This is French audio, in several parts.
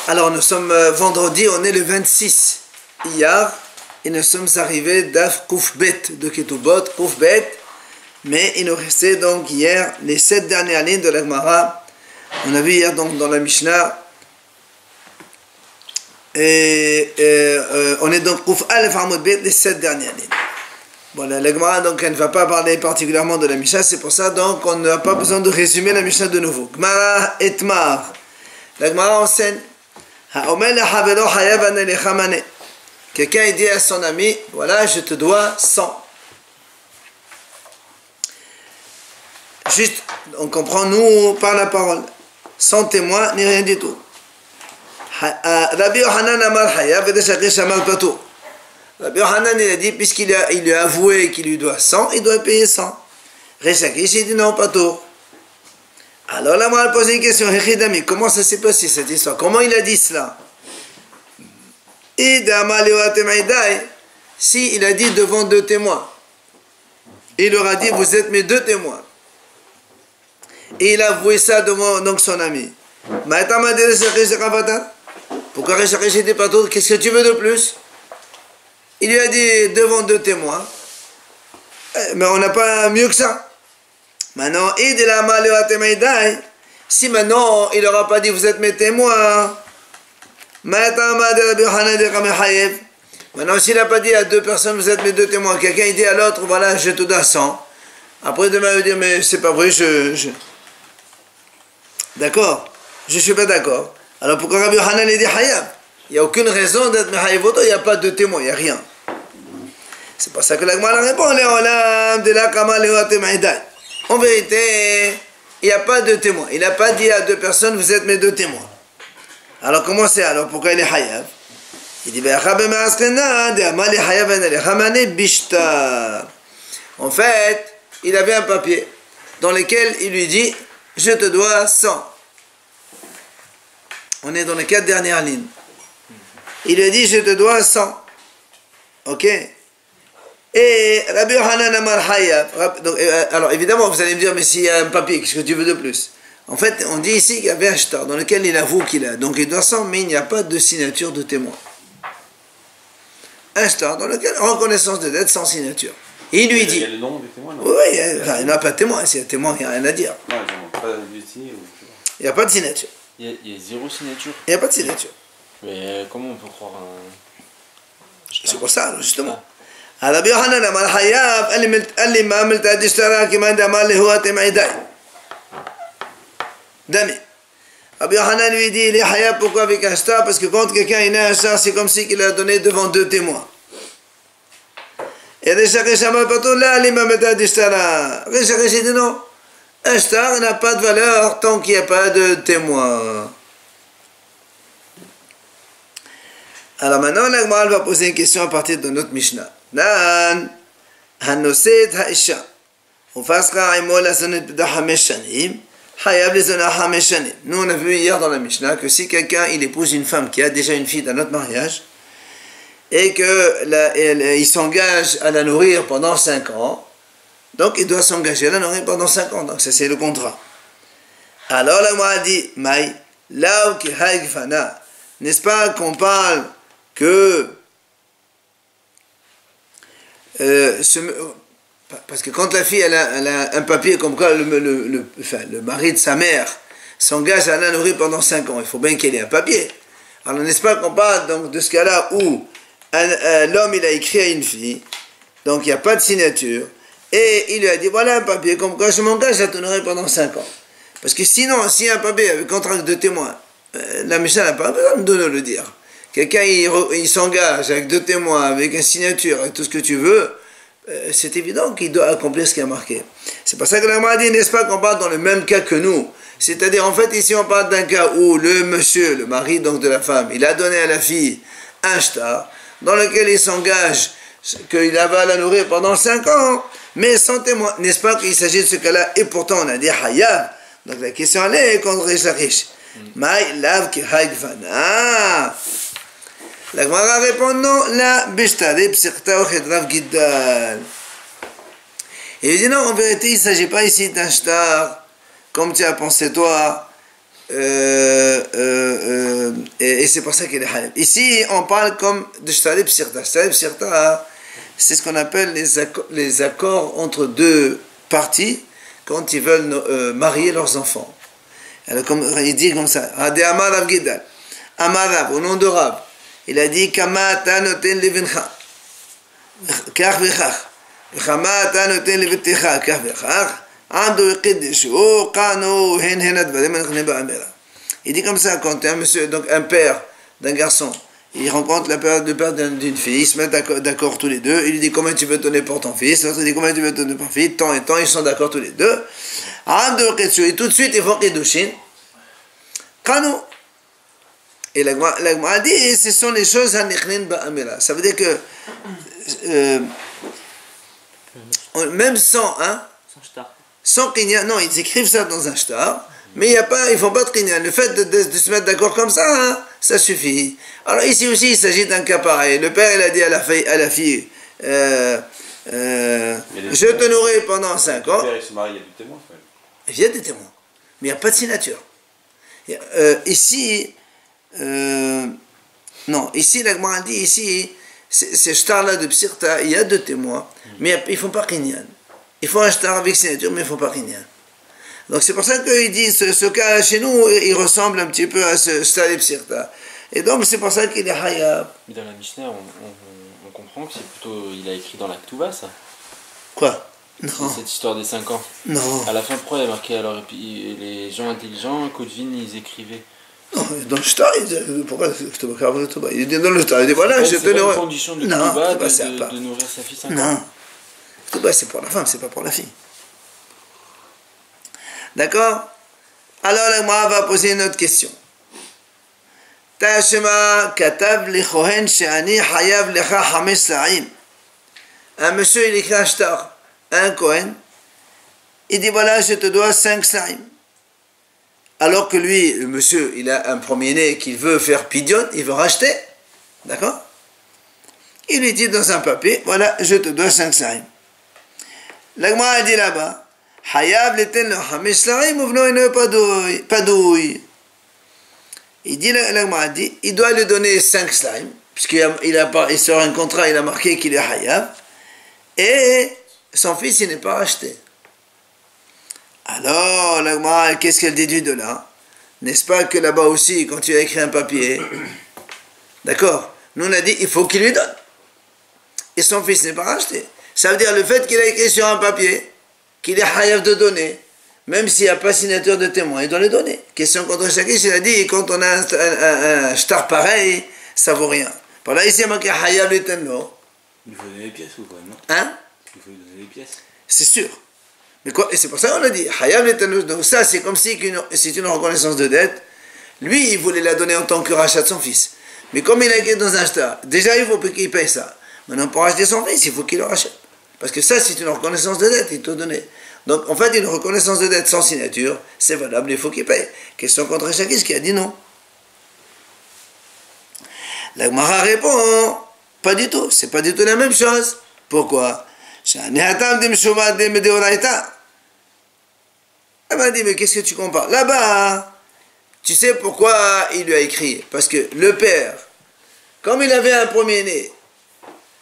Alors nous sommes vendredi, on est le 26 Iyar et nous sommes arrivés d'Af Koufbet de Ketubot, Koufbet, mais il nous restait donc hier les 7 dernières lignes de la Gemara. On a vu hier donc dans la Mishnah et on est donc Kouf Alef Amud Bet, les 7 dernières lignes. Bon, la Gemara donc elle ne va pas parler particulièrement de la Mishnah, c'est pour ça donc on n'a pas besoin de résumer la Mishnah de nouveau. Gemara Etmar, la Gemara enseigne quelqu'un dit à son ami, voilà, je te dois 100. Juste, on comprend nous par la parole, sans témoin ni rien du tout. Rabbi Yohanan Amar Hayav et Shakish Amar Patur. Rabbi Yohanan il a dit, puisqu'il lui a avoué qu'il lui doit 100, il doit payer 100. Shakish il dit non, Patur. Alors là, moi, elle pose une question. Comment ça s'est passé cette histoire? Comment il a dit cela? Si il a dit devant 2 témoins, il leur a dit vous êtes mes 2 témoins, et il a avoué ça devant donc son ami. Pourquoi Réchakish n'était pas tout? Qu'est-ce que tu veux de plus? Il lui a dit devant 2 témoins, mais on n'a pas mieux que ça. Maintenant, si maintenant il n'aura pas dit vous êtes mes témoins, maintenant s'il n'a pas dit à 2 personnes vous êtes mes 2 témoins, quelqu'un il dit à l'autre voilà je te dois 100, après demain il va dire mais c'est pas vrai, d'accord, je suis pas d'accord. Alors pourquoi Rabbi Yohanan il dit Hayab? Il n'y a aucune raison d'être Mehayev, il n'y a pas de témoins, il n'y a rien. C'est pour ça que la Gemara répond en vérité, il n'y a pas de témoin. Il n'a pas dit à 2 personnes, vous êtes mes 2 témoins. Alors comment c'est? Alors pourquoi il est Hayav? Il dit, en fait, il avait un papier dans lequel il lui dit, je te dois 100. On est dans les 4 dernières lignes. Il lui dit, je te dois 100. Ok? Et Rabbi Yohanan Amar Hayav. Alors évidemment, vous allez me dire, mais s'il y a un papier, qu'est-ce que tu veux de plus? En fait, on dit ici qu'il y avait un shtar dans lequel il avoue qu'il a. Donc il doit 100, mais il n'y a pas de signature de témoin. Un shtar dans lequel reconnaissance de dette sans signature. Et il lui dit. Il y a le nom du témoin, non? Oui, il n'y a pas de témoin. S'il y a témoin, il n'y a rien à dire. Non, pas de signé, il n'y a pas de signature. Il y a 0 signature. Il n'y a pas de signature. Mais comment on peut croire un. C'est pour ça, justement. Rabbi Yohanan Amar Hayav, قال لي ما عملت هذه اشترى كما عند مال هو تمعيداي دمي. Rabbi Yohanan lui dit il est Hayav, pourquoi avec un shtar? Parce que quand quelqu'un il a un shtar, c'est comme si il a donné devant 2 témoins. Et Réchakish Amar Patur là, il m'a mis à dishtara. Réchakish dit non, un shtar n'a pas de valeur tant qu'il n'y a pas de témoins. Alors maintenant, la Gemara va poser une question à partir de notre Mishnah. Nan, hanoset haisha, ufasra imo la sanat b'da 5 shanim, hayav le zona 5 shanim. Nous on a vu hier dans la Mishnah que si quelqu'un il épouse une femme qui a déjà une fille dans notre mariage et que il s'engage à la nourrir pendant 5 ans, donc il doit s'engager à la nourrir pendant 5 ans. Donc ça c'est le contrat. Alors la Gemara dit, Maï, là où ki haigfana, n'est-ce pas qu'on parle que parce que quand la fille elle a un papier comme quoi le mari de sa mère s'engage à la nourrir pendant 5 ans, il faut bien qu'elle ait un papier. Alors n'est-ce pas qu'on parle donc de ce cas-là où l'homme il a écrit à une fille, donc il n'y a pas de signature, et il lui a dit voilà un papier comme quoi je m'engage à te nourrir pendant 5 ans. Parce que sinon, s'il y a un papier avec contrat de témoin, la Mishnah n'a pas besoin de nous le dire. Quelqu'un il s'engage avec 2 témoins, avec une signature, avec tout ce que tu veux, c'est évident qu'il doit accomplir ce qui est marqué. C'est pour ça que la Gemara dit, n'est-ce pas qu'on parle dans le même cas que nous? C'est-à-dire, en fait, ici on parle d'un cas où le monsieur, le mari donc de la femme, il a donné à la fille un shtar, dans lequel il s'engage qu'il va la nourrir pendant 5 ans, mais sans témoin. N'est-ce pas qu'il s'agit de ce cas-là? Et pourtant on a dit Hayab. Donc la question elle est contre Réchakish. Maï lav ki haigfana. La Gemara répond non, la bishtari psikta ou chedrav giddal. Il dit non, en vérité, il ne s'agit pas ici d'un shtar, comme tu as pensé toi, et Et c'est pour ça qu'il est halal. Ici, on parle comme de shtarib sirta. Shtarib sirta, c'est ce qu'on appelle les accords entre deux parties quand ils veulent marier leurs enfants. Alors, comme il dit comme ça, Ade Amar Rav Gidal, Amar Rav, au nom de Rav, il a dit Kama ta noten levincha, kach vechach, Kama ta noten levitecha, kach vechach, Ando eqiddeshu, Kano hen henad vadem neba amera. Il dit comme ça, quand un monsieur, donc un père d'un garçon, il rencontre le père d'une fille, ils se mettent d'accord tous les deux, il lui dit combien tu veux donner pour ton fils, l'autre dit combien tu veux donner pour ton fils, tant et tant, ils sont d'accord tous les deux. Et tout de suite, ils font Kiddushin. Kano. Et la Gemara dit, ce sont les choses hanichnin ba'amira. Ça veut dire que, même sans, sans kinyan, non, ils écrivent ça dans un shtar, mais ils ne font pas de kinyan. Le fait de se mettre d'accord comme ça, ça suffit. Alors ici aussi, il s'agit d'un cas pareil. Le père, il a dit à la fille, je te nourris pendant 5 ans. Le père, il se marie, il y a du témoin. Il y a des témoins, mais il n'y a pas de signature. Ici, non, ici, la Gemara dit, ici, ces shtar-là de Psirta, il y a 2 témoins, mais ils ne font pas kinyan. Ils font un shtar avec signature, mais ils ne font pas kinyan. Donc c'est pour ça qu'il dit, ce cas chez nous, il ressemble un petit peu à ce shtar de Psirta. Et donc c'est pour ça qu'il est hayab. Mais dans la Mishnah, on comprend que c'est plutôt, il a écrit dans la Ktuva, ça. Quoi? Non. Cette histoire des 5 ans. Non. À la fin, pourquoi il y a marqué alors, et puis, les gens intelligents, Kodvin, ils écrivaient. Non, dans le shtar, pourquoi il dit dans le shtar, il dit voilà, je te nourris. C'est une condition de non, Ktuva pas. de nourrir sa fille 5 ans. Non. Ktuva, c'est pour la femme, c'est pas pour la fille. D'accord? Alors, la Gemara va poser une autre question. Tashema katav lichohen she'ani hayav lecha 5 sa'im. Un monsieur, il écrit un shtar. Un Kohen, il dit voilà, je te dois 5 sa'im. Alors que lui, le monsieur, il a un premier-né qu'il veut faire pidion, il veut racheter, d'accord? Il lui dit dans un papier, voilà, je te dois 5 sa'im. L'Agma dit là-bas, Hayav l'eten le 5 sa'im, ouvno ino padouille. Il dit, l'Agma dit, il doit lui donner 5 sa'im, puisqu'il sort un contrat, il a marqué qu'il est Hayav, et son fils, il n'est pas racheté. Alors, la Gemara, qu'est-ce qu'elle déduit de là? N'est-ce pas que là-bas aussi, quand tu as écrit un papier, d'accord, nous on a dit, il faut qu'il lui donne. Et son fils n'est pas racheté. Ça veut dire le fait qu'il a écrit sur un papier, qu'il est hayav de donner, même s'il n'y a pas signature de témoin, il doit le donner. Question contre Shakish, il a dit, quand on a un shtar pareil, ça vaut rien. Par là, ici, il y a marqué hayav l'etenlo. Il faut donner les pièces ou quoi, non? Hein? Il faut lui donner les pièces. C'est sûr. Mais quoi? Et c'est pour ça qu'on a dit, Hayab l'etanous. Donc ça, c'est comme si c'est une reconnaissance de dette. Lui, il voulait la donner en tant que rachat de son fils. Mais comme il a été dans un shtar, déjà, il faut qu'il paye ça. Maintenant, pour racheter son fils, il faut qu'il le rachète. Parce que ça, c'est une reconnaissance de dette, il te donné. Donc, en fait, une reconnaissance de dette sans signature, c'est valable, il faut qu'il paye. Question contre Shakis qui a dit non. La Gemara répond, pas du tout, c'est pas du tout la même chose. Pourquoi? Elle m'a dit, mais qu'est-ce que tu compares? Là-bas, tu sais pourquoi il lui a écrit? Parce que le père, comme il avait un premier-né,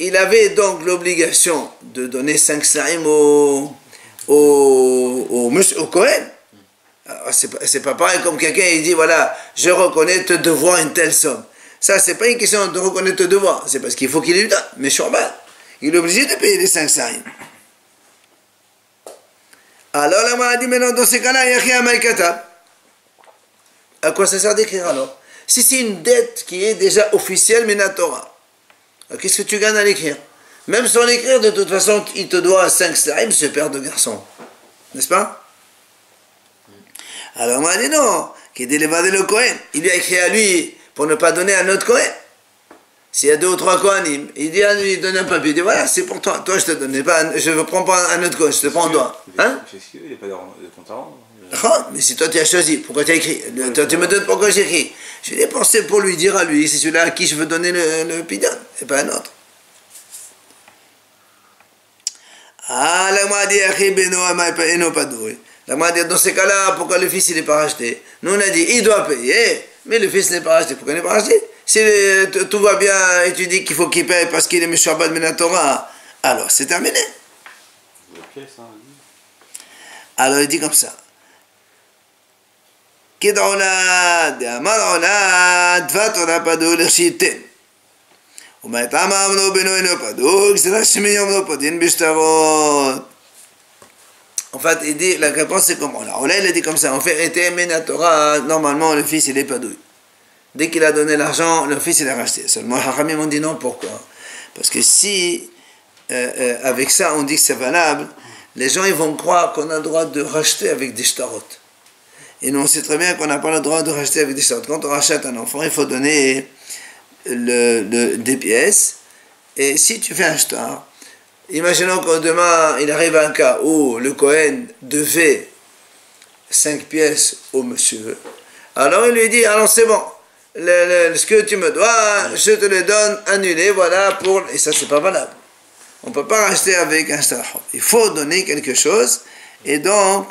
il avait donc l'obligation de donner 5 sa'im au Kohen. C'est pas pareil comme quelqu'un, il dit, voilà, je reconnais te devoir une telle somme. Ça, c'est pas une question de reconnaître te devoir, c'est parce qu'il faut qu'il lui donne. Mais Shorban, il est obligé de payer les 5 sa'im. Alors, la m'a dit, maintenant, dans ces cas-là, il y a rien à Maïkatab. À quoi ça sert d'écrire alors? Si c'est une dette qui est déjà officielle, Minatora, qu'est-ce que tu gagnes à l'écrire? Même sans l'écrire, de toute façon, il te doit 5 sa'im, ce père de garçon. N'est-ce pas? Alors, on m'a dit non, qu'il délévait le Kohen. Il lui a écrit à lui pour ne pas donner à un autre Kohen. S'il y a 2 ou 3 Kohanim, il dit à lui, il donne un papier, il dit voilà, c'est pour toi. Toi, je te donne pas, je ne prends pas un autre Kohen, je te prends toi. Hein? Il n'y a pas de compte à rendre. Mais si toi tu as choisi, pourquoi tu as écrit? Toi tu me donnes pourquoi j'ai écrit. J'ai dépensé pour lui dire à lui, c'est celui-là à qui je veux donner le pidon, et pas un autre. Ah, la m'a dit, la m'a dit, dans ces cas-là, pourquoi le fils il n'est pas racheté? Nous on a dit, il doit payer, Mais le fils n'est pas racheté. Pourquoi il n'est pas racheté? Si tout va bien et tu dis qu'il faut qu'il paye parce qu'il est Meshouabad Minatora, alors c'est terminé. La pièce, hein. Alors il dit comme ça. Kid'olad, amar olad, vat olad padou l'irchitem. ומאיתם אמנו בנוינו פדוק, c'est la chimiyom no podin bishtarot. En fait, il dit, la réponse c'est comment là? Là, il a dit comme ça, en fait, était Torah, normalement le fils il est padouille. Dès qu'il a donné l'argent, le fils il a racheté. Seulement, les Hachamim ont dit non, pourquoi? Parce que si, avec ça, on dit que c'est valable, les gens ils vont croire qu'on a le droit de racheter avec des shtarot. Et nous on sait très bien qu'on n'a pas le droit de racheter avec des shtarot. Quand on rachète un enfant, il faut donner des pièces, et si tu fais un shtar, imaginons que demain il arrive un cas où le Kohen devait 5 pièces au monsieur, alors il lui dit, alors c'est bon, ce que tu me dois, je te le donne annulé, voilà, et ça c'est pas valable. On ne peut pas racheter avec un shtar. Il faut donner quelque chose, et donc,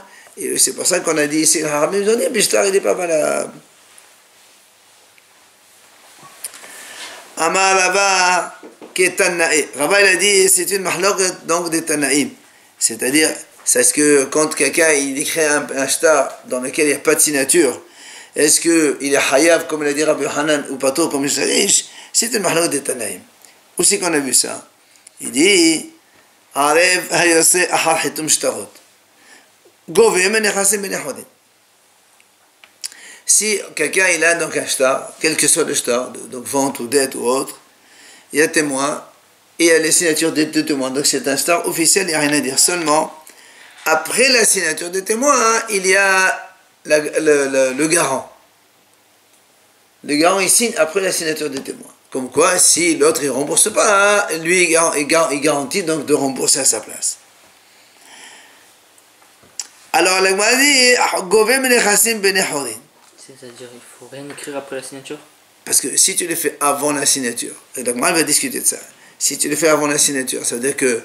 c'est pour ça qu'on a dit ici, le Haramim ont dit, mais shtar il n'est pas valable. Amar Rava Ketanaï. Rava il a dit c'est une mahloket donc des Tanaïm. C'est-à-dire, c'est que quand quelqu'un il écrit un shtar dans lequel il n'y a pas de signature, est-ce qu'il est hayav comme l'a dit Rabbi Hanan ou pato comme il s'agit? C'est une mahloket des Tanaïm. Où c'est qu'on a vu ça? Il dit Arev hayase ahar hitum shtarot. Gove men nechasim ben yahodin. Si quelqu'un il a donc un shtar, quel que soit le shtar, donc vente ou dette ou autre, il y a témoin et il y a les signatures des deux témoins. Donc c'est un shtar officiel, il n'y a rien à dire. Seulement, après la signature des témoins, il y a le garant. Le garant il signe après la signature des témoins. Comme quoi, si l'autre il ne rembourse pas, lui il garantit donc de rembourser à sa place. Alors, la Gemara dit, Gove menechassim benechorin. C'est-à-dire, il faut rien écrire après la signature? Parce que si tu le fais avant la signature, et donc on va discuter de ça, si tu le fais avant la signature, ça veut dire que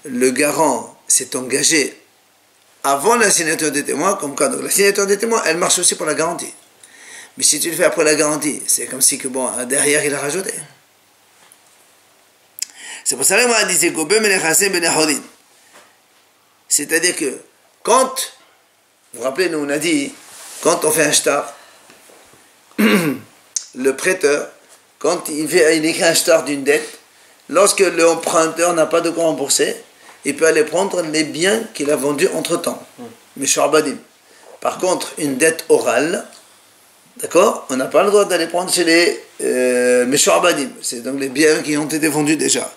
le garant s'est engagé avant la signature des témoins, comme quoi donc la signature des témoins, elle marche aussi pour la garantie. Mais si tu le fais après la garantie, c'est comme si que bon, derrière il a rajouté. C'est pour ça que moi je dis c'est-à-dire que quand, vous vous rappelez, nous on a dit, quand on fait un shtar, le prêteur, quand il écrit un shtar d'une dette, lorsque l'emprunteur n'a pas de quoi rembourser, il peut aller prendre les biens qu'il a vendus entre-temps. Meshouabadim. Par contre, une dette orale, d'accord, on n'a pas le droit d'aller prendre chez les Meshouabadim. C'est donc les biens qui ont été vendus déjà.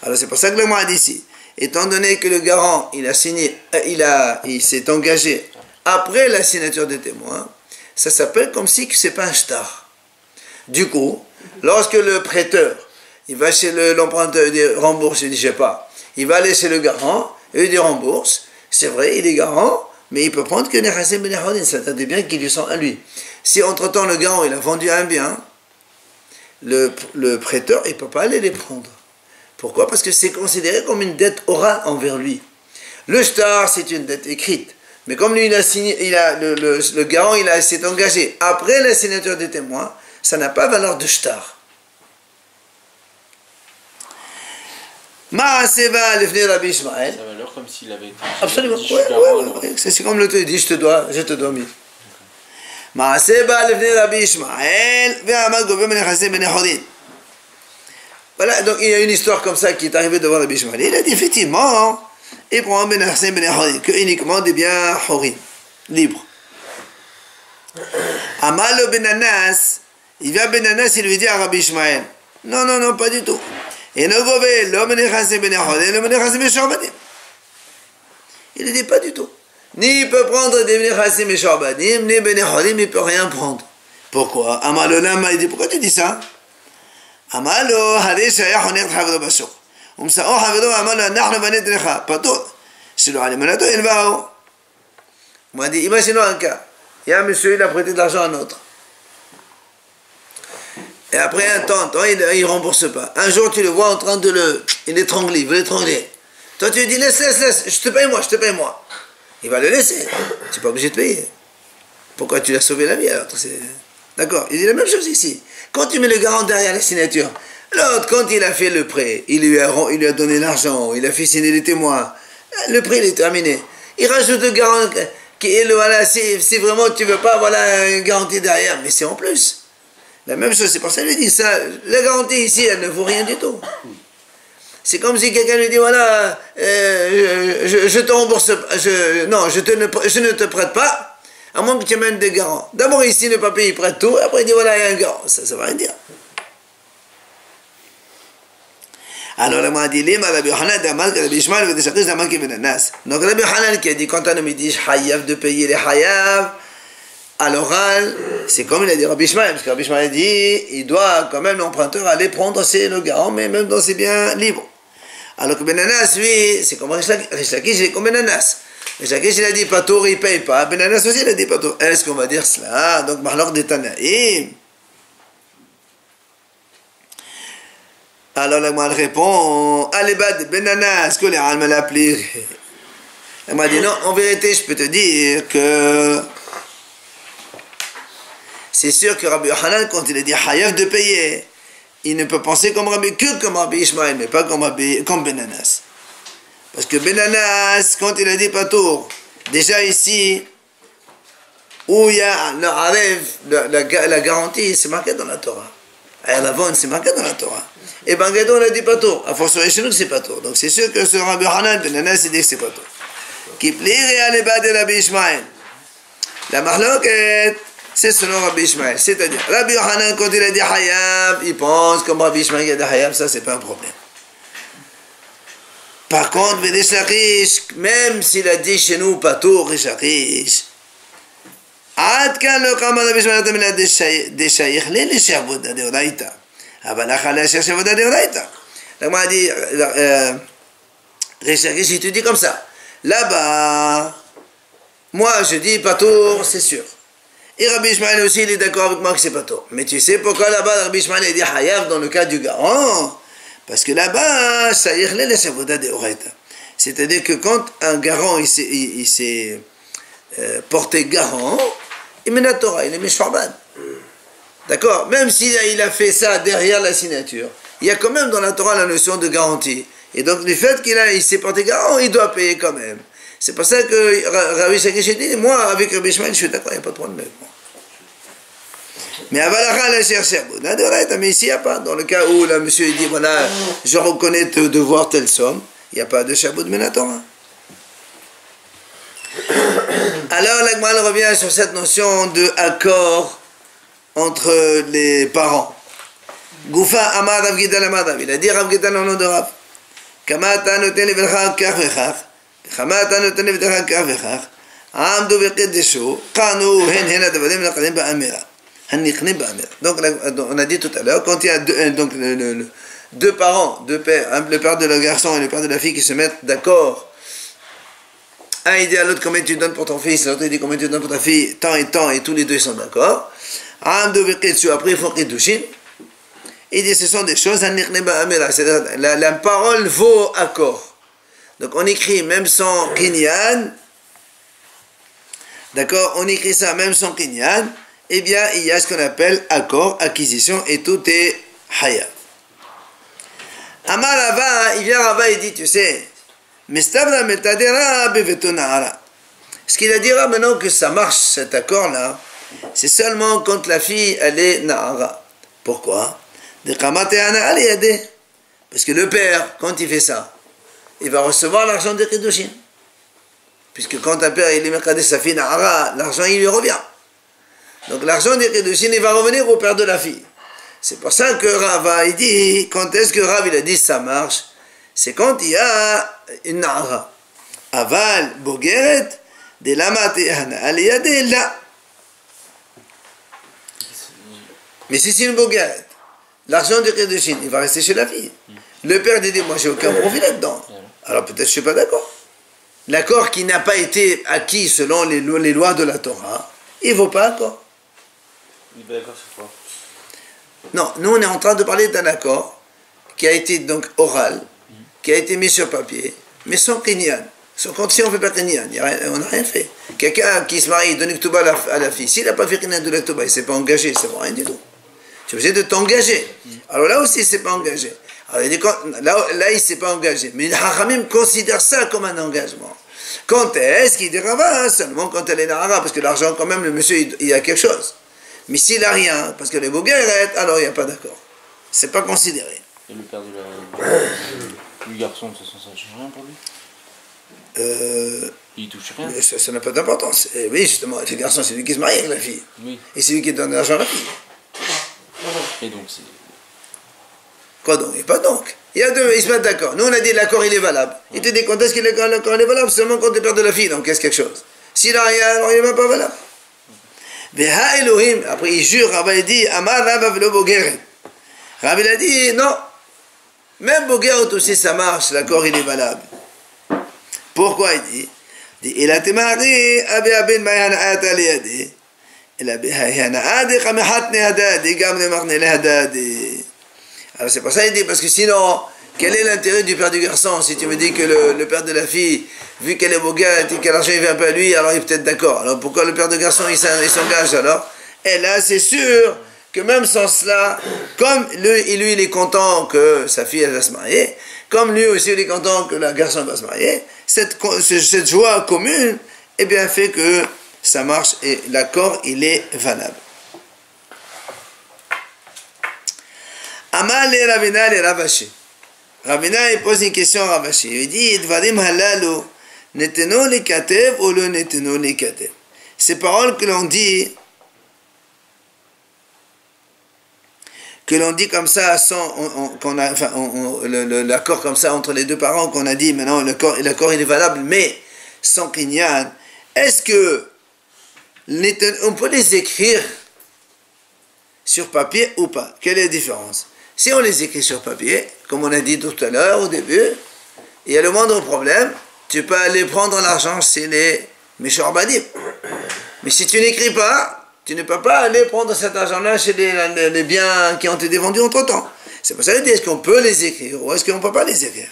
Alors c'est pour ça que le mot a dit ici, étant donné que le garant, il a signé, il s'est engagé après la signature des témoins, ça s'appelle comme si ce n'est pas un shtar. Du coup, lorsque le prêteur, il va chez l'emprunteur, il dit rembourse, il dit je sais pas. Il va aller chez le garant, et il dit rembourse. C'est vrai, il est garant, mais il peut prendre que Nechassim ben Yahodin, c'est-à-dire des biens qui lui sont à lui. Si entre-temps le garant, il a vendu un bien, le prêteur, il ne peut pas aller les prendre. Pourquoi? Parce que c'est considéré comme une dette orale envers lui. Le shtar, c'est une dette écrite. Mais comme lui, il a signé, le garant, s'est engagé après la signature des témoins, ça n'a pas valeur de shtar. Ma'aseva lefnei Rabbi Ishmael. Ça a valeur comme s'il avait été. Absolument. dit, je Ouais. C'est comme le te dit, je te dois 1000. Ma'aseva lefnei Rabbi Ishmael, ve'amad gove menechassim ben Yahodin. Voilà, donc il y a une histoire comme ça qui est arrivée devant Rabbi Ishmael. Il a dit effectivement, il prend ben Nechassim ben Yahodin, que uniquement des biens horin, libres. Amalo ben Anas, il vient ben Anas, il lui dit à Rabbi Ishmael, non, pas du tout. Et ne gove, l'homme Nechassim ben Yahodin, l'homme Nechassim ben Shorbadim. Il ne dit pas du tout. Ni il peut prendre des Nechassim ben Shorbadim, ni ben Yahodin, mais il ne peut rien prendre. Pourquoi? Amalo Lama, il dit, pourquoi tu dis ça? Amalo, Harish היה חונך חברו בשוק. ומשאו חברו אמר לו, אנחנו בניתי לך, פטור. שלא על אמונתו ילבאו. On m'a dit, imaginons un cas. Il y a un monsieur, il a prêté de l'argent à un autre. Et après un temps, il ne rembourse pas. Un jour, tu le vois en train de l'étrangler, il veut l'étrangler. Toi, tu lui dis, laisse, je te paye moi. Il va le laisser. Tu n'es pas obligé de payer. Pourquoi tu l'as sauvé la vie alors? D'accord? Il dit la même chose ici. Quand tu mets le garant derrière la signature, l'autre, quand il a fait le prêt, il lui a donné l'argent, il a fait signer les témoins, le prêt il est terminé. Il rajoute le garant qui est voilà, si vraiment tu veux pas, voilà une garantie derrière, mais c'est en plus. La même chose, c'est pour ça qu'il lui dit ça. La garantie ici, elle ne vaut rien du tout. C'est comme si quelqu'un lui dit voilà, je te rembourse, non, je ne te prête pas, à moins que tu amènes des garants. D'abord ici le papier il prête tout, après il dit voilà il y a un garant, ça ne veut rien dire. Alors le m'a dit Rabbi Yochanan Rabbi Ishmael donc Rabbi Yochanan qui a dit quand un homme dit hayav de payer les hayav à l'oral, c'est comme il a dit Rabbi Ishmael, parce que Rabbi Ishmael a dit il doit quand même l'emprunteur aller prendre le garant, mais même dans ses biens libres. Alors que Ben Anas, lui, c'est comme Rish Lakish, il est comme Ben Anas. Rish Lakish, il a dit Patour, il ne paye pas. Ben Anas aussi, il a dit Patour. Est-ce qu'on va dire cela? Donc, Mahlok de Tanaïm. Alors, la moelle répond Alebad Ben Anas, que les Alma l'appelent. Elle m'a dit non, en vérité, je peux te dire que c'est sûr que Rabbi Yochanan, quand il a dit Hayav de payer, il ne peut penser comme Rabbi Ishmael, mais pas comme Ben Anas. Parce que Ben Anas, quand il a dit Patour, déjà ici, où il y a le Arev, la garantie, c'est marqué dans la Torah. À la vente, c'est marqué dans la Torah. Et Ben Gadol a dit Patour. À force chez nous, c'est Patour. Donc c'est sûr que ce Rabbi Hanan, Ben Anas, il dit que c'est Patour. Qui plairait à l'ébad de Rabbi Ishmael. La mahloket, c'est selon Rabbi Ishmael. C'est-à-dire, Rabbi Yochanan, quand il a dit Hayab, il pense comme Rabbi Ishmael, il a dit Hayab, ça, c'est pas un problème. Par contre, Rish Lakish, même s'il a dit chez nous Patour, Rish Lakish, Ad kan le kama Rabbi Ishmael a mis des shaykh, les sherboud de Oraïta. Abalakha la sherboud de Oraïta. Donc, moi, dit, Rish Lakish, il te dit comme ça. Là-bas, moi, je dis Patour, c'est sûr. Et Rabbi Ishmael aussi, il est d'accord avec moi que c'est pas tôt. Mais tu sais pourquoi là-bas, Rabbi Ishmael a dit Hayav dans le cas du garant? Parce que là-bas, ça y est, les savoda de Oraita. C'est-à-dire que quand un garant, il s'est porté garant, il met la Torah, il est Meshfarban. D'accord? Même s'il a fait ça derrière la signature, il y a quand même dans la Torah la notion de garantie. Et donc, le fait qu'il s'est porté garant, il doit payer quand même. C'est pour ça que Rabbi Shakish dit, moi, avec Rabbi Ishmael, je suis d'accord, il n'y a pas de problème. Mais Avalacha la chercher, mais ici, il n'y a pas. Dans le cas où le monsieur dit, voilà, je reconnais devoir telle somme, il n'y a pas de Shabbat Menatora. Alors, l'Agmal revient sur cette notion d'accord entre les parents. Goufa Amar Rav Gidan Amar Rav. Il a dit Rav Gidan au nom de Rav. Kamata noten levelcha kach vechach. Kamata noten levelcha kach vechach. Amdu bekedeshu. Kanu hen hen adavadim naqadim ba'amira. Donc on a dit tout à l'heure, quand il y a deux parents, deux pères, le père de le garçon et le père de la fille qui se mettent d'accord, un il dit à l'autre combien tu donnes pour ton fils, l'autre il dit combien tu donnes pour ta fille, tant, et tous les deux sont d'accord, après ils font Kiddushin, il dit ce sont des choses, la parole vaut accord. Donc on écrit même sans Kinyan, d'accord, on écrit ça même sans Kinyan, eh bien, il y a ce qu'on appelle accord, acquisition, et tout est haya. Amar Rava, il vient Rava et dit, tu sais, ce qu'il a dit là maintenant que ça marche, cet accord-là, c'est seulement quand la fille, elle est na'ara. Pourquoi? Parce que le père, quand il fait ça, il va recevoir l'argent de Kiddushin. Puisque quand un père, il est mercadé sa fille na'ara, l'argent, il lui revient. Donc l'argent des Kiddushin, il va revenir au père de la fille. C'est pour ça que Rava, il dit, quand est-ce que Rav, il a dit ça marche? C'est quand il y a une na'ara. Aval, bogeret, de lamate aliyade la. Mais si c'est une bogeret, l'argent des Kiddushin, il va rester chez la fille. Le père dit, moi j'ai aucun profit là-dedans. Alors peut-être je ne suis pas d'accord. L'accord qui n'a pas été acquis selon les lois de la Torah, il ne vaut pas accord. Il est d'accord sur quoi? Non, nous on est en train de parler d'un accord qui a été donc oral, qui a été mis sur papier, mais sans kinyan. Si on ne fait pas Kinyan, on n'a rien fait. Quelqu'un qui se marie, donne une Ktuba à la fille, s'il n'a pas fait Kinyan de la Ktuba, il ne s'est pas engagé, ça ne vaut rien du tout. Tu es obligé de t'engager. Alors là aussi, il ne s'est pas engagé. Alors, là il ne s'est pas engagé. Mais les Hachamim considèrent ça comme un engagement. Quand est-ce qu'il dira seulement quand elle est Nahara, parce que l'argent, quand même, le monsieur, il y a quelque chose. Mais s'il n'a rien, parce que les Bogueret, alors il n'y a pas d'accord. C'est pas considéré. Et le père du garçon, de toute façon, ça ne change rien pour lui. Il touche rien. Ça n'a pas d'importance. Et oui, justement, le garçon, c'est lui qui se marie avec la fille. Oui. Et c'est lui qui donne l'argent à la fille. Et donc, c'est. Quoi donc? Et pas donc. Il y a deux, ils se mettent d'accord. Nous, on a dit l'accord, il est valable. Il te dit quand est-ce que l'accord il est valable? Seulement quand tu perds de la fille, donc qu'est-ce quelque chose? S'il n'a rien, alors il n'est même pas valable. Veha Elohim, après il jure, Rabbi dit, Amar Rabba velo Bogeret. Rabbi il a dit, non. Même Bogeret aussi, ça marche, l'accord, il est valable. Pourquoi il dit? Il a témaré, Abe Aben Mayana'at Aliyadi. Il a Mayana'at, Khamehatne Hadadi, Gamne Marne Hadadi. Alors c'est pour ça qu'il dit, parce que sinon, quel est l'intérêt du père du garçon? Si tu me dis que le père de la fille, vu qu'elle est Bogeret et que l'argent ne vient pas à lui, alors il est peut-être d'accord. Alors pourquoi le père de garçon il s'engage alors? Et là c'est sûr que même sans cela, comme lui il est content que sa fille elle va se marier, comme lui aussi il est content que le garçon va se marier, cette joie commune eh bien, fait que ça marche et l'accord il est valable. Amal et Ravina et Ravashi. Ravina il pose une question à Ravashi. Il dit Dvarim halalu neteno likatev ou le neteno likatev. Ces paroles que l'on dit comme ça sans l'accord comme ça entre les deux parents qu'on a dit maintenant l'accord il est valable mais sans kinyan. Est-ce que on peut les écrire sur papier ou pas? Quelle est la différence? Si on les écrit sur papier, comme on a dit tout à l'heure au début, il y a le moindre problème, tu peux aller prendre l'argent chez les Meshorbadim. Mais si tu n'écris pas, tu ne peux pas aller prendre cet argent-là chez les biens qui ont été vendus entre-temps. C'est pour ça qu'il dit, est-ce qu'on peut les écrire ou est-ce qu'on ne peut pas les écrire?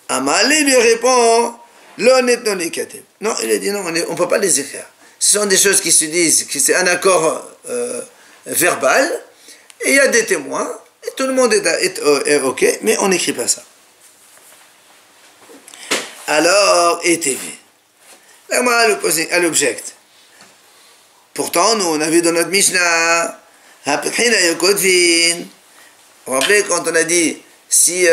Amalé lui répond, non, il a dit non, on ne peut pas les écrire. Ce sont des choses qui se disent, c'est un accord verbal, et il y a des témoins, et tout le monde est ok, mais on n'écrit pas ça. Alors, ETV. Elle objecte. Pourtant, nous, on a vu dans notre Mishnah, vous vous rappelez quand on a dit, si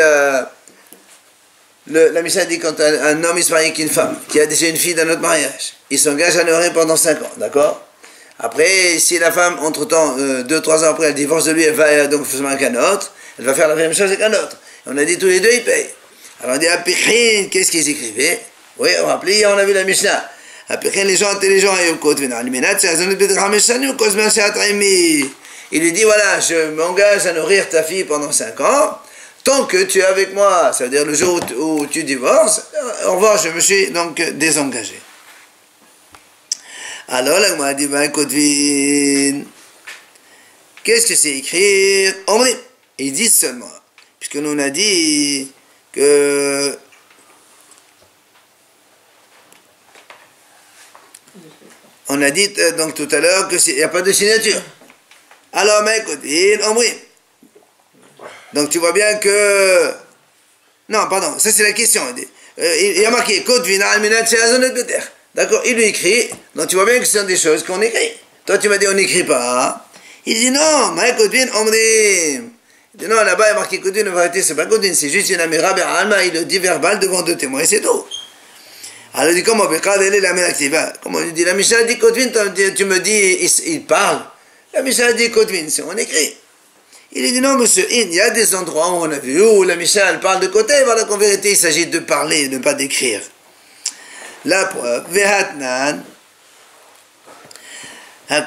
la Mishnah dit quand un homme il se marie avec une femme, qui a déjà une fille dans notre mariage, il s'engage à l'honorer pendant 5 ans, d'accord? Après, si la femme, entre-temps, 2-3 ans après, elle divorce de lui, elle va donc se marier avec un autre, elle va faire la même chose avec un autre. Et on a dit tous les deux, ils payent. Alors on dit, Apichin, qu'est-ce qu'ils écrivaient? Oui, on rappelait, on a vu la Mishnah. Apichin, les gens intelligents, il lui dit, voilà, je m'engage à nourrir ta fille pendant 5 ans, tant que tu es avec moi, ça veut dire le jour où tu divorces, au revoir, je me suis donc désengagé. Alors, là, m'a dit, qu'est-ce que c'est écrire? Ils disent seulement, puisque nous on a dit que on a dit donc tout à l'heure qu'il n'y a pas de signature. Alors, donc tu vois bien que non, pardon, ça c'est la question. Il y a marqué d'accord, il lui écrit, donc tu vois bien que ce sont des choses qu'on écrit. Toi tu m'as dit on n'écrit pas. Il dit non, il dit non, là-bas il y a marqué Kodvin, en vérité c'est pas Kodvin, c'est juste une améra Alma, il le dit verbal devant 2 témoins et c'est tout. Alors il dit comment comment il dit la Mishnah dit Kodvin, tu me dis il parle. La Mishnah dit Kodvin, c'est on écrit. Il dit non monsieur, il y a des endroits où on a vu où la Mishnah elle parle de côté, voilà qu'en vérité il s'agit de parler, de ne pas d'écrire. La preuve, Vehatnan, ça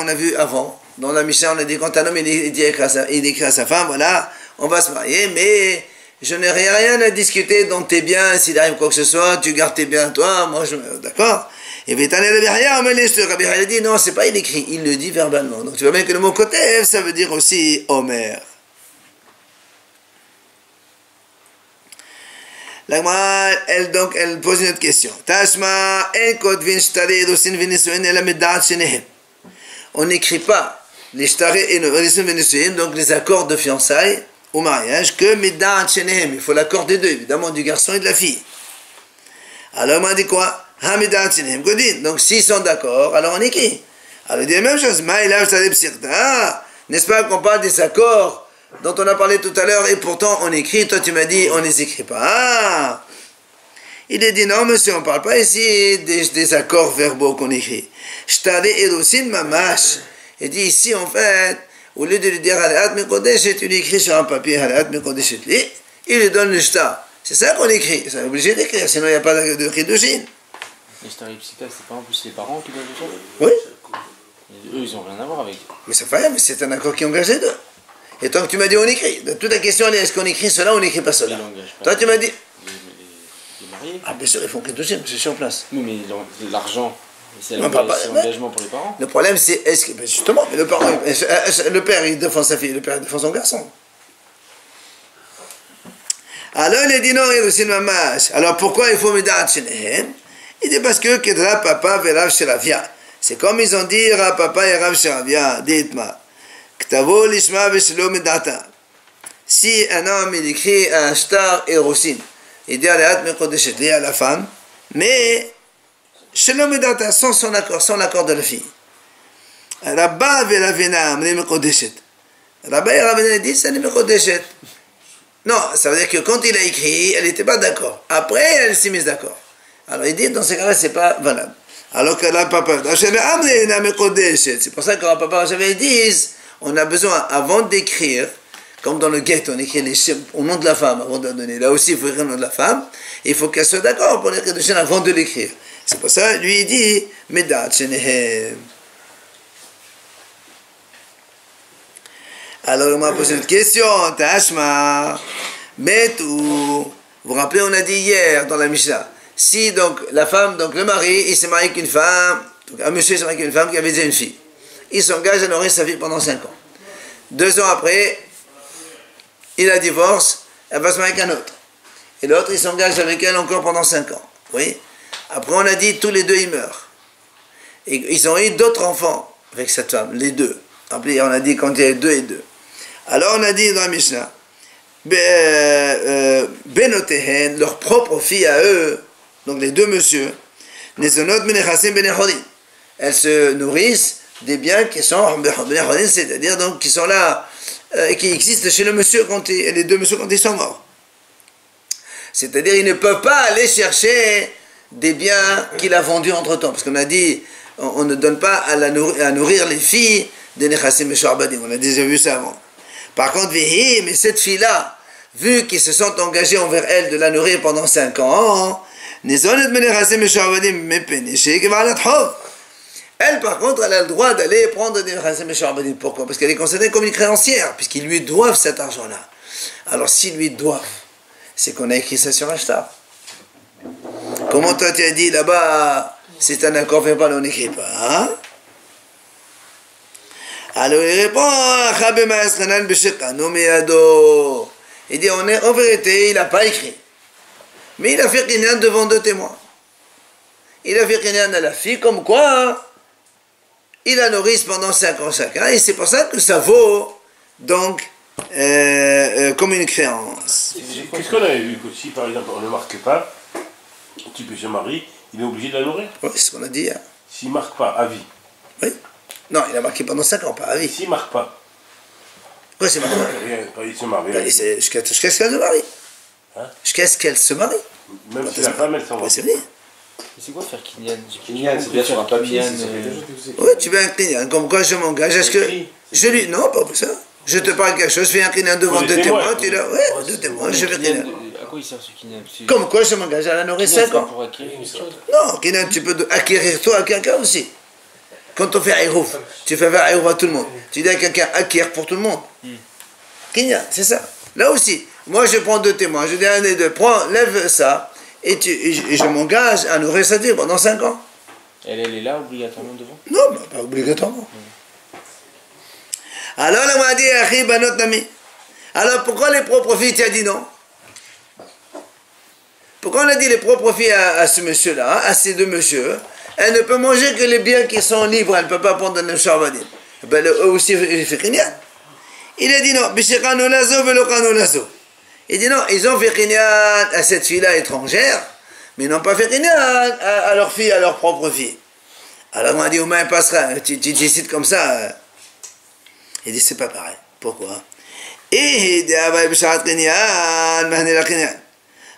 on a vu avant. Dans la Mishnah, on a dit quand un homme il écrit à sa femme, voilà, on va se marier, mais je n'ai rien à discuter dans tes biens, s'il arrive quoi que ce soit, tu gardes tes biens toi, moi je. D'accord? Et Rabbi a dit non, c'est pas il écrit, il le dit verbalement. Donc tu vois bien que le mot Kotev, ça veut dire aussi Omer. La Gemara, elle pose une autre question. Tashma, on n'écrit pas les shtaré et donc les accords de fiançailles au mariage que mid'at shenehem. Il faut l'accord des deux, évidemment, du garçon et de la fille. Alors, on m'a dit quoi? Donc, s'ils sont d'accord, alors on écrit. Alors, il dit la même chose. N'est-ce pas qu'on parle des accords dont on a parlé tout à l'heure et pourtant on écrit? Toi, tu m'as dit, on ne les écrit pas. Ah. Il a dit, non, monsieur, on ne parle pas ici des accords verbaux qu'on écrit. Il dit, ici, en fait, au lieu de lui dire, tu lui écris sur un papier, il lui donne le shtar. C'est ça qu'on écrit. C'est obligé d'écrire, sinon il n'y a pas de Kiddushin. Les shtar ipsita, c'est pas en plus les parents qui doivent le faire? Oui. Eux, ils n'ont rien à voir avec. Mais ça fait rien, mais c'est un accord qui engage les deux. Et tant que tu m'as dit on écrit, toute la question est, est-ce qu'on écrit cela ou on n'écrit pas cela? Toi tu m'as dit... Les mariés. Ah bien sûr, ils font Kiddushin, c'est sur place. Oui, mais l'argent, c'est l'engagement pour les parents. Le problème c'est, est-ce que... Justement, le père il défend sa fille, le père il défend son garçon. Alors il a dit non, alors pourquoi il faut Midat Shenehem? Il dit parce que Kedra Papa Verav Sheravia. C'est comme ils ont dit Rav Papa et Rav Sheravia. Dites-moi. Ktavo Lishma Veshelo Midata. Si un homme il écrit un shtar et rosin, il dit à la femme, mais Shelo Midata, sans son accord, sans l'accord de la fille. Rabba Veravina Amne Mekodeshet. Rabba et Ravina disent c'est Mekodeshet. Non, ça veut dire que quand il a écrit, elle n'était pas d'accord. Après, elle s'est mise d'accord. Alors il dit, dans ces cas-là, c'est pas valable. Alors que là, papa, c'est pour ça que papa, j'avais dit, on a besoin, avant d'écrire, comme dans le guet, on écrit au nom de la femme, avant de donner. Là aussi, il faut écrire le nom de la femme, et il faut qu'elle soit d'accord pour l'écrire de chaîne avant de l'écrire. C'est pour ça, lui, il dit, Medat Shenehem. Alors, on m'a posé une question, Tashma, Metu. Vous vous rappelez, on a dit hier dans la Mishnah, si donc la femme, donc le mari, il s'est marié avec une femme, donc un monsieur s'est marié avec une femme qui avait déjà une fille. Il s'engage à nourrir sa fille pendant 5 ans. 2 ans après, il la divorce, elle va se marier avec un autre. Et l'autre, il s'engage avec elle encore pendant 5 ans. Oui. Après, on a dit, tous les deux, ils meurent. Et ils ont eu d'autres enfants avec cette femme, les deux. Après, on a dit quand il y a 2 et 2. Alors, on a dit dans la Mishnah, Benotehen, leur propre fille à eux, donc les deux messieurs, elles se nourrissent des biens qui sont, c'est-à-dire donc qui sont là, qui existent chez le monsieur les deux messieurs quand ils sont morts. C'est-à-dire ils ne peuvent pas aller chercher des biens qu'il a vendus entre-temps, parce qu'on a dit, on ne donne pas à nourrir les filles des Nechassim Meshuarbadim, on a déjà vu ça avant. Par contre, mais cette fille-là, vu qu'ils se sont engagés envers elle de la nourrir pendant 5 ans, elle, par contre, elle a le droit d'aller prendre des Nechassim Meshuarbadim. Pourquoi? Parce qu'elle est considérée comme une créancière, puisqu'ils lui doivent cet argent-là. Alors, s'ils lui doivent, c'est qu'on a écrit ça sur un shtar. Comment toi tu as dit là-bas, c'est un accord verbal, on n'écrit pas, hein? Alors il répond, il dit, en vérité, il n'a pas écrit. Mais il a fait Kinyan devant 2 témoins. Il a fait Kinyan à la fille, comme quoi, il la nourrit pendant 5 ans chacun, et c'est pour ça que ça vaut, donc, comme une créance. Qu'est-ce qu'on avait vu que si, par exemple, on ne marque pas, tu peux se marier, il est obligé de la nourrir? Oui, c'est ce qu'on a dit hier. S'il ne marque pas à vie. Oui. Non, il a marqué pendant 5 ans, pas à vie. S'il ne marque pas. Pourquoi c'est marqué? Quand il se marie. Jusqu'à ce qu'elle se marie. Hein? Jusqu'à ce qu'elle se marie. Même si la femme, elle s'en va. Oui, c'est vrai. C'est quoi faire Kinyan? Kinyan, c'est bien sur un papier. Oui, tu veux un Kinyan. Comme quoi je m'engage à ce que. Je lui. Non, pas pour ça. Je te parle quelque chose, je fais un Kinyan devant 2 témoins. Tu l'as. Oui, 2 témoins, je fais Kinyan. À quoi il sert ce Kinyan? Comme quoi je m'engage à la nourrir 5 ans. Pour acquérir une chose. Non, Kinyan, tu peux acquérir toi à quelqu'un aussi. Quand on fait Aïrouf, tu fais faire Aïrouf à tout le monde. Tu dis à quelqu'un acquiert pour tout le monde. Kinyan, c'est ça. Là aussi, moi je prends 2 témoins, je dis à un des deux, lève ça, et je m'engage à nourrir sa fille pendant 5 ans. Elle est là obligatoirement devant? Non, bah, pas obligatoirement. Alors on m'a dit, Akhi Banot Nami. Alors pourquoi les propres filles, tu as dit non? Pourquoi on a dit les propres filles à ce monsieur-là, à ces deux messieurs, elle ne peut manger que les biens qui sont libres, elle ne peut pas prendre le Sharbadim. Ben, eux aussi, il fait Kinyan. Il a dit non, Bishekano Lazo, Velokano Lazo. Il dit non, ils ont fait Kinyan à cette fille-là étrangère, mais ils n'ont pas fait Kinyan à leur fille, à leur propre fille. Alors on a dit, Ouma, il passera, tu décides comme ça. Il dit, c'est pas pareil. Pourquoi? Et il dit, ah, Bishat Kinyan, Mahnela Kinyan.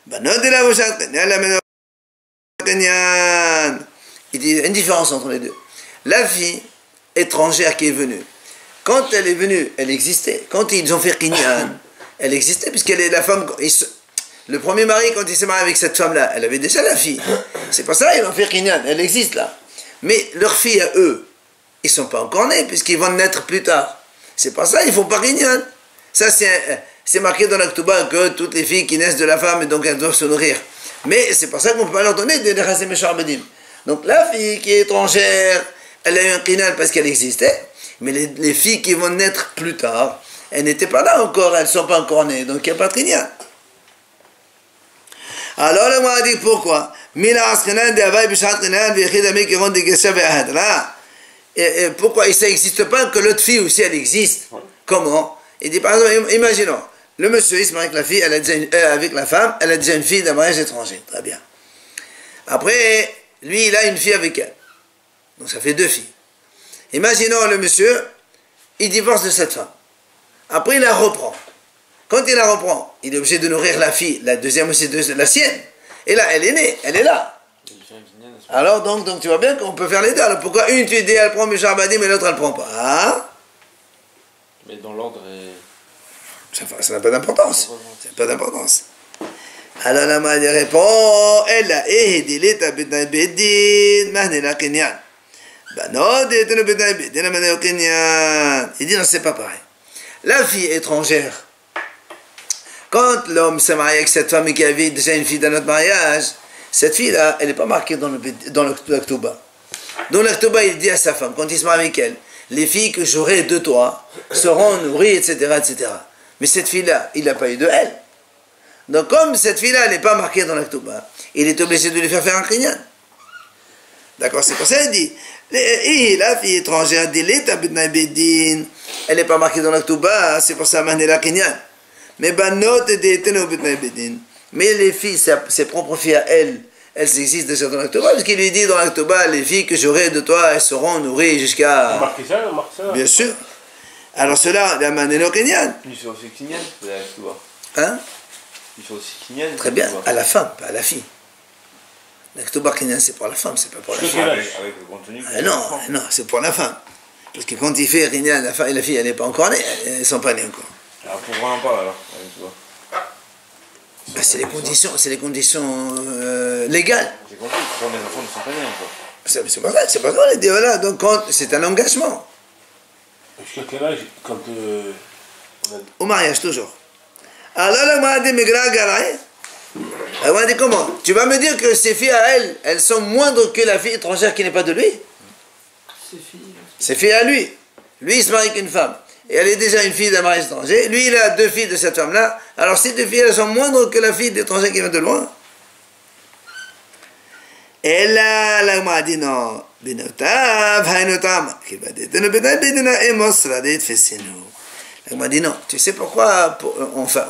Ben, non, de la Bishat Kinyan, la Mahnela Kinyan. Il dit, il y a une différence entre les deux. La fille étrangère qui est venue, quand elle est venue, elle existait. Quand ils ont fait Kinyan, elle existait, puisqu'elle est la femme. Le premier mari, quand il s'est marié avec cette femme-là, elle avait déjà la fille. C'est pour ça qu'ils ont fait Kinyan, elle existe là. Mais leurs filles à eux, ils ne sont pas encore nés, puisqu'ils vont naître plus tard. C'est pour ça qu'ils ne font pas Kinyan. Ça, c'est marqué dans l'Aktuba que toutes les filles qui naissent de la femme, donc elles doivent se nourrir. Mais c'est pour ça qu'on ne peut pas leur donner des Rasim Sharbadim. Donc la fille qui est étrangère, elle a eu un Kinyan parce qu'elle existait. Mais les filles qui vont naître plus tard, elles n'étaient pas là encore, elles ne sont pas encore nées, donc il n'y a pas de Kinyan. Alors le m'a dit pourquoi? Et pourquoi ça n'existe pas que l'autre fille aussi elle existe? Comment? Il dit par exemple, imaginons, le monsieur il se marie avec la fille, elle a déjà avec la femme, elle a déjà une fille d'un mariage étranger, très bien. Après, lui il a une fille avec elle, donc ça fait deux filles. Imaginons le monsieur, il divorce de cette femme. Après, il la reprend. Quand il la reprend, il est obligé de nourrir la fille, la deuxième aussi, la sienne. Et là, elle est née, elle est là. Alors, donc tu vois bien qu'on peut faire les deux. Alors, pourquoi une, tu dis, elle prend Misharbadim, mais l'autre, elle ne prend pas? Hein? Mais dans l'ordre Ça n'a pas d'importance. Ça n'a pas d'importance. Alors, la mère répond, elle a ehidilé ta bedin, mahnela kenyan. Il dit non, c'est pas pareil. La fille étrangère, quand l'homme s'est marié avec cette femme et qui avait déjà une fille dans notre mariage, cette fille-là, elle n'est pas marquée dans l'Aktuba. Dans l'Aktuba, il dit à sa femme, quand il se marie avec elle, les filles que j'aurai de toi seront nourries, etc., etc. Mais cette fille-là, il n'a pas eu de elle. Donc comme cette fille-là, elle n'est pas marquée dans l'Aktuba, il est obligé de lui faire un Kinyan. D'accord, c'est pour ça qu'il dit. Et la fille étrangère, elle n'est pas marquée dans l'Aktuba, c'est pour ça qu'elle la Kinyan. Mais mais les filles, ses propres filles à elles existent déjà dans l'Aktuba, parce qu'il lui dit dans l'Aktuba, les filles que j'aurai de toi, elles seront nourries jusqu'à. On marque ça. Bien sûr. Alors cela, la Manelo Kinyan. Il fait aussi Kinyan, l'Aktuba. Hein? Il fait aussi Kinyan. Très bien, à la femme, pas à la fille. L'Aktuba Kinyan, c'est pour la femme, c'est pas pour la fille. Avec le contenu. Non, c'est pour la femme. Parce que quand il fait Kinyan, la femme et la fille, elle n'est pas encore née, elles ne sont pas nées encore. Alors pourquoi on en parle alors? Ben, c'est les conditions légales. J'ai compris, pourquoi les enfants ne sont pas nés encore? C'est pas vrai, on a dit voilà, donc c'est un engagement. Jusqu'à quel âge quand Au mariage, toujours. Alors là, on m'a dit, on m'a dit comment? Tu vas me dire que ces filles à elles sont moindres que la fille étrangère qui n'est pas de lui? Ces filles à lui. Lui, il se marie avec une femme. Et elle est déjà une fille d'un mariage étranger. Lui, il a deux filles de cette femme-là. Alors, ces deux filles, elles sont moindres que la fille d'étranger qui vient de loin. Et là, là, on m'a dit non. On m'a dit non. Tu sais pourquoi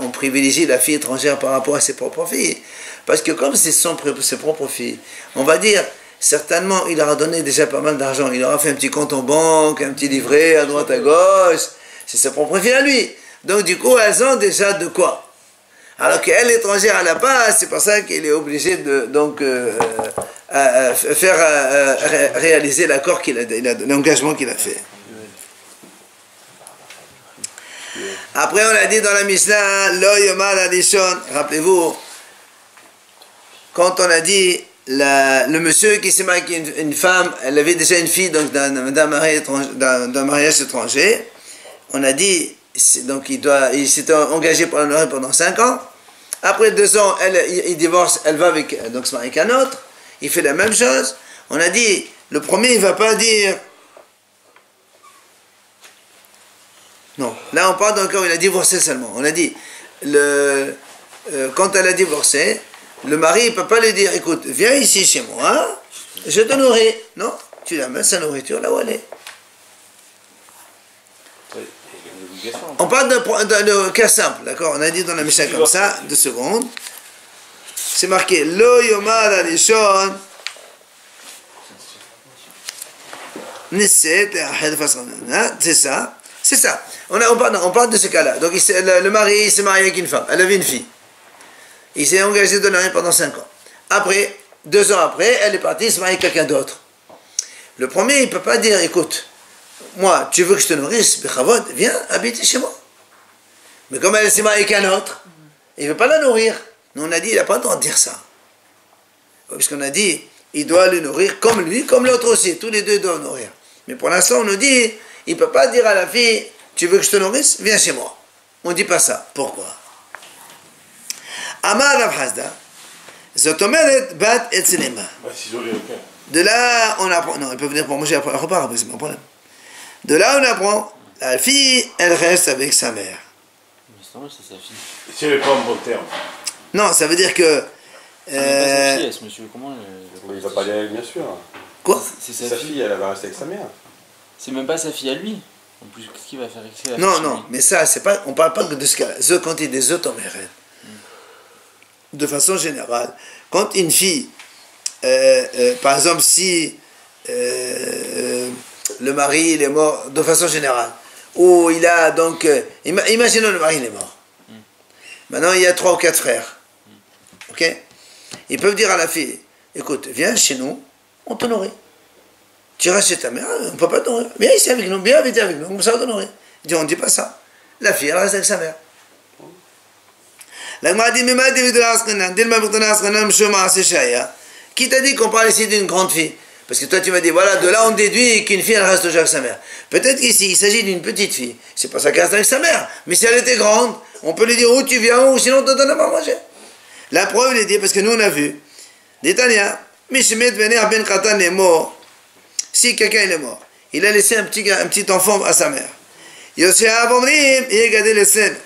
on privilégie la fille étrangère par rapport à ses propres filles? Parce que comme c'est ses propres filles, on va dire, certainement, il leur a donné déjà pas mal d'argent. Il leur a fait un petit compte en banque, un petit livret à droite, à gauche. C'est sa propre fille à lui. Donc, du coup, elles ont déjà de quoi. Alors qu'elle, l'étrangère, elle n'a pas. C'est pour ça qu'il est obligé de faire réaliser l'accord l'engagement qu'il a fait. Après, on a dit dans la Mishnah, Lo Yomar Adishon. Rappelez-vous, quand on a dit le monsieur qui s'est marié avec une femme, elle avait déjà une fille donc d'un mariage étranger. On a dit, donc il s'était engagé pour la nourrir pendant 5 ans. Après 2 ans, il divorce, elle va donc se marier avec un autre. Il fait la même chose. On a dit, le premier, il ne va pas dire. Non, là on parle d'un cas où il a divorcé seulement. On a dit, quand elle a divorcé, le mari ne peut pas lui dire, écoute, viens ici chez moi, je te nourris. Non, tu la mets sa nourriture là où elle est. Ouais, il y a une obligation. On parle d'un cas simple, d'accord? On a dit dans la Mishnah comme ça, 2 secondes. C'est marqué, Lo yomar alishon, Nisset, c'est ça. C'est ça. On parle de ce cas-là. Donc le mari s'est marié avec une femme. Elle avait une fille. Il s'est engagé de la pendant 5 ans. Après, 2 ans après, elle est partie, il s'est marié avec quelqu'un d'autre. Le premier, il ne peut pas dire, écoute, moi, tu veux que je te nourrisse, Bechavod, viens, habite chez moi. Mais comme elle s'est mariée avec un autre, il ne veut pas la nourrir. Nous, on a dit, il n'a pas le droit de dire ça. Puisqu'on a dit, il doit le nourrir comme lui, comme l'autre aussi. Tous les deux doivent nourrir. Mais pour l'instant, on nous dit, il ne peut pas dire à la fille, tu veux que je te nourrisse? Viens chez moi. On ne dit pas ça. Pourquoi? Amar Rav Hasda, Zotomeret bat et Tselema. De là, on apprend. Non, elle peut venir pour manger après le repas, après, c'est pas un problème. De là, on apprend, la fille, elle reste avec sa mère. Mais c'est normal, c'est sa fille. Si elle n'est pas en bon terme. Non, ça veut dire que. C'est sa fille, ce monsieur, comment Il va pas aller avec, bien sûr. Quoi? C'est Sa fille, elle va rester avec sa mère. C'est même pas sa fille à lui. En plus, qu'est-ce qu'il va faire avec ça? Non, non, mais ça, c'est pas. On parle pas que de ce cas-là. Quand il y a des automérènes. De façon générale, quand une fille, par exemple, si le mari il est mort, de façon générale, ou il a donc, imaginons le mari il est mort. Maintenant il y a 3 ou 4 frères, ok? Ils peuvent dire à la fille, écoute, viens chez nous, on te nourrit. Tu iras chez ta mère, on ne peut pas te nourrir. Viens ici avec nous, viens habiter avec nous, on va te nourrir. Il dit, on ne dit pas ça. La fille elle reste avec sa mère. Qui t'a dit qu'on parle ici d'une grande fille? Parce que toi tu m'as dit, voilà, de là on déduit qu'une fille elle reste toujours avec sa mère. Peut-être qu'ici il s'agit d'une petite fille. C'est pas ça qu'elle reste avec sa mère. Mais si elle était grande, on peut lui dire où tu viens, ou sinon on te donne à manger. La preuve, il est dit, parce que nous on a vu. Détania, Mishmet Vener Ben Katan est mort. Si quelqu'un il est mort, il a laissé un petit enfant à sa mère. Yosef Omrim, il a gardé le sel.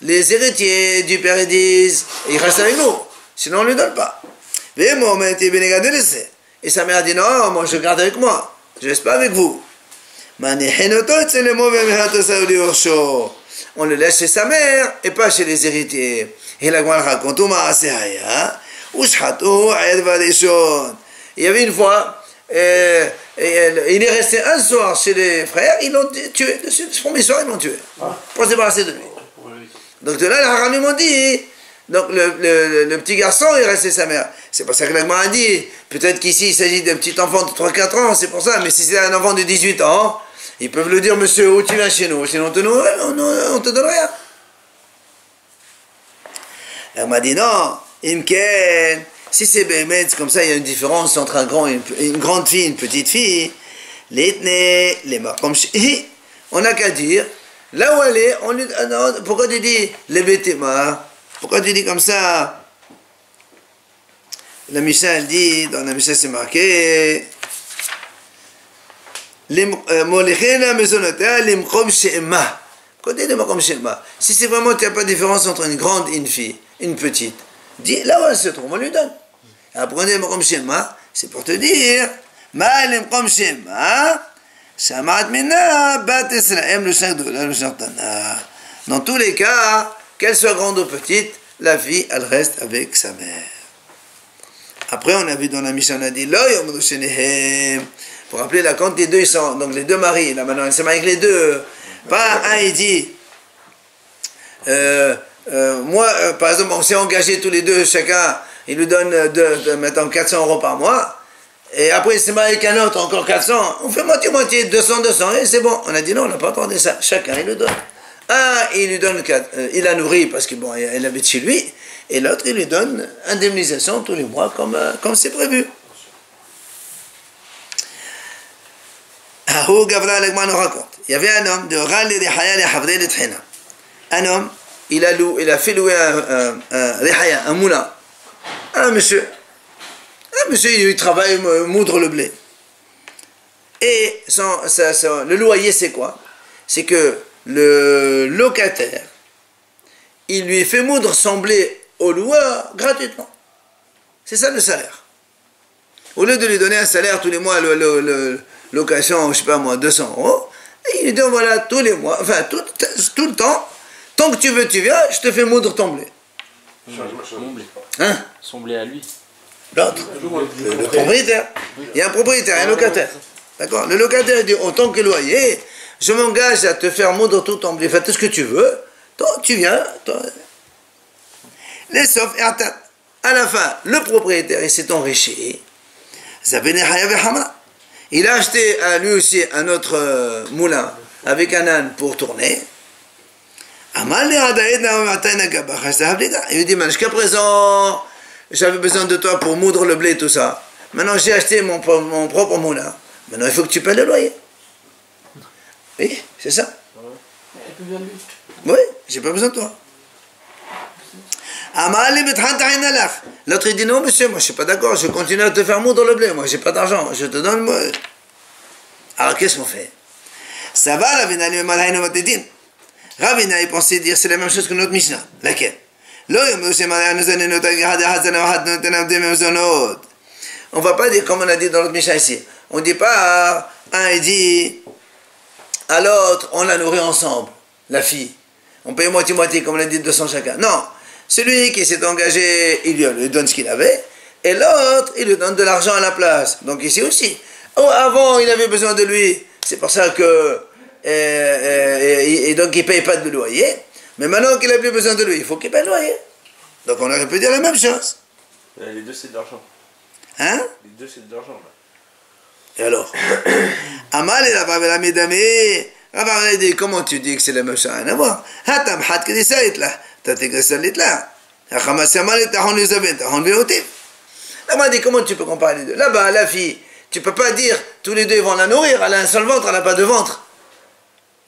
Les héritiers du père disent, il reste avec nous, sinon on ne lui donne pas. Et sa mère dit, non, moi je le garde avec moi, je ne laisse pas avec vous. On le laisse chez sa mère et pas chez les héritiers. Et la Gemara raconte, il y avait une fois, il est resté un soir chez les frères, ils l'ont tué, le premier soir ils l'ont tué, pour se débarrasser de lui. Donc de là, les Haramim m'ont dit, donc le petit garçon est resté sa mère. C'est pour ça que l'Agma a dit, peut-être qu'ici il s'agit d'un petit enfant de 3-4 ans, c'est pour ça, mais si c'est un enfant de 18 ans, ils peuvent le dire, monsieur, où tu viens chez nous, sinon on te donne rien. L'Agma a dit, non, Imken, si c'est Bémet, comme ça, il y a une différence entre une grande fille et une petite fille, les makom, on n'a qu'à dire, là où elle est, pourquoi tu dis les bêtements? Pourquoi tu dis comme ça? La Mishnah, elle dit, dans la Mishnah c'est marqué, pourquoi tu dis les makom she'ema? Si c'est vraiment qu'il n'y a pas de différence entre une grande et une fille, une petite, dis là où elle se trouve, on lui donne. Alors pourquoi on dit les makom she'ema? C'est pour te dire, ma les makom she'ema, dans tous les cas, qu'elle soit grande ou petite, la fille, elle reste avec sa mère. Après, on a vu dans la Mishnah, on a dit, pour rappeler là, quand les deux ils sont, donc les deux maris, là maintenant, elle s'est mariée avec les deux, pas un, il dit, moi, par exemple, on s'est engagés tous les deux, chacun, il lui donne, mettons, 400 € par mois. Et après, il s'est marié avec un autre, encore 400. On fait moitié-moitié, 200, et c'est bon. On a dit non, on n'a pas entendu ça. Chacun, il le donne. Un, il lui donne, il la nourrit parce que bon, elle habite chez lui. Et l'autre, il lui donne indemnisation tous les mois, comme c'est prévu. Ahou Gavra Legman nous raconte. Il y avait un homme de Rali Rihaya le Havre le Tchina. Un homme, il a fait louer un Rihaya, un moulin. Un monsieur. Monsieur, il travaille, moudre le blé. Et le loyer, c'est quoi? C'est que le locataire, il lui fait moudre son blé au loueur gratuitement. C'est ça le salaire. Au lieu de lui donner un salaire tous les mois, location, je sais pas moi, 200 €, il lui dit voilà, tous les mois, enfin tout le temps, tant que tu veux, tu viens, je te fais moudre ton blé. Son blé. Hein? Son blé à lui. L'autre, le propriétaire. Il y a un propriétaire, un locataire. D'accord? Le locataire dit autant que loyer, je m'engage à te faire moudre tout ton blé, fais tout ce que tu veux, toi, tu viens. Les sauf à la fin, le propriétaire, il s'est enrichi. Il a acheté à lui aussi un autre moulin avec un âne pour tourner. Il lui dit, jusqu'à présent, j'avais besoin de toi pour moudre le blé et tout ça. Maintenant, j'ai acheté mon propre moulin. Maintenant, il faut que tu payes le loyer. Oui, c'est ça. Oui, j'ai pas besoin de toi. L'autre il dit non monsieur, moi je suis pas d'accord, je continue à te faire moudre le blé, moi j'ai pas d'argent, je te donne moi. Alors qu'est-ce qu'on fait? Ça va la Ravina il pensait dire c'est la même chose que notre Mishnah. Laquelle? On va pas dire comme on a dit dans notre Mishnah ici. On dit pas un il dit à l'autre on la nourrit ensemble, la fille. On paye moitié-moitié comme on a dit 200 chacun. Non. Celui qui s'est engagé, il lui donne ce qu'il avait, et l'autre, il lui donne de l'argent à la place. Donc ici aussi. Oh, avant, il avait besoin de lui, c'est pour ça que... et donc, il ne paye pas de loyer. Mais maintenant qu'il n'a plus besoin de lui, il faut qu'il paye le loyer. Donc, on aurait pu dire la même chose. Les deux, c'est de l'argent. Hein? Les deux, c'est de l'argent, là. Et alors? Amal et la Babel Amidami. Il dit, comment tu dis que c'est la même chose? Rien à voir. Hatam, hat, que dit ça, là. Là, on dit comment tu peux comparer les deux? Là-bas, la fille, tu peux pas dire tous les deux ils vont la nourrir, elle a un seul ventre, elle n'a pas de ventre.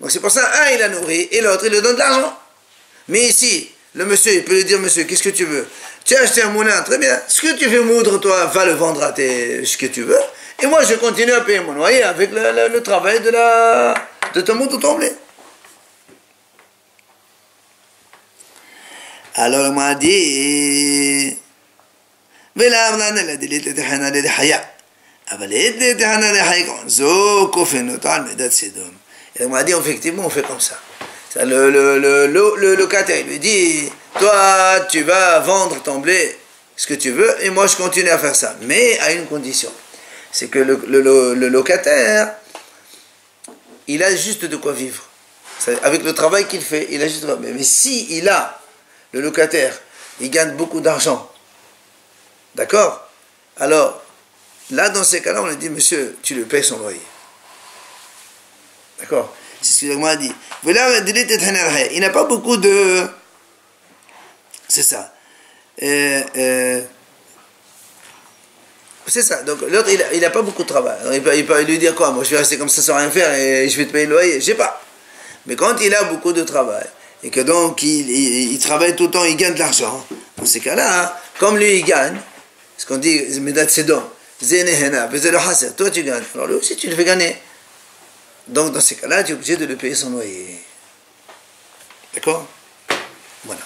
Donc c'est pour ça, un il la nourrit et l'autre il lui donne de l'argent. Mais ici, le monsieur, il peut lui dire monsieur, qu'est-ce que tu veux? Tu as acheté un moulin, très bien. Ce que tu veux moudre, toi, va le vendre à ce que tu veux. Et moi, je continue à payer mon loyer avec le travail de ton moudre ton blé. Alors, on m'a dit, il m'a dit, effectivement, on fait comme ça. Le locataire, il lui dit, toi, tu vas vendre ton blé, ce que tu veux, et moi, je continue à faire ça. Mais à une condition, c'est que le locataire, il a juste de quoi vivre. Avec le travail qu'il fait, il a juste de quoi vivre. Mais si il a le locataire, il gagne beaucoup d'argent. D'accord? Alors, là, dans ces cas-là, on lui dit, monsieur, tu lui payes son loyer. D'accord? C'est ce que le m'a dit. Il n'a pas beaucoup de... C'est ça. C'est ça. Donc, l'autre, il n'a pas beaucoup de travail. Alors, il peut lui dire quoi? Moi, je vais rester comme ça sans rien faire et je vais te payer le loyer. Je sais pas. Mais quand il a beaucoup de travail, et que donc il travaille tout le temps, il gagne de l'argent. Dans ces cas-là, hein, comme lui il gagne, ce qu'on dit, toi tu gagnes, alors lui aussi tu le fais gagner. Donc dans ces cas-là, tu es obligé de le payer son loyer. D'accord? Voilà.